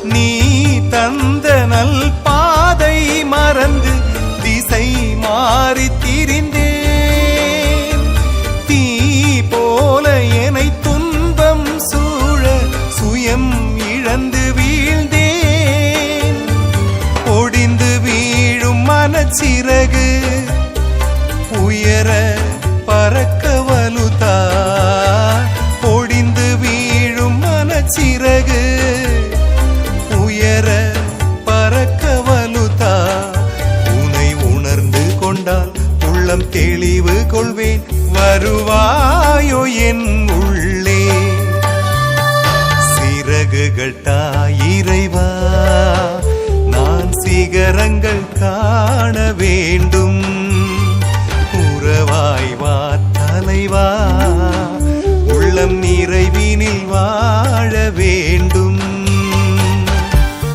நீ தந்த நல் பாதை மறந்து திசை மாறி திரிந்தேன். தீ போல என்னை துன்பம் சூழ சுயம் இழந்து வீழ்ந்தேன். ஒடிந்து வீழும் மனச்சிறகு உயர பறக்க வலுதா. ஒடிந்து வீழும் மனச்சிறகு உயர பறக்க வலுதா. உனை உணர்ந்து கொண்டால் உள்ளம் தெளிவு கொள்வேன். வருவாயோ என் உள்ளே சிறகுகள் தாயிறைவா. நான் சிகரங்கள் காண வேண்டும். உறவாய் வா தலைவா, உள்ளம் நிறைவினில் வாழ வேண்டும்.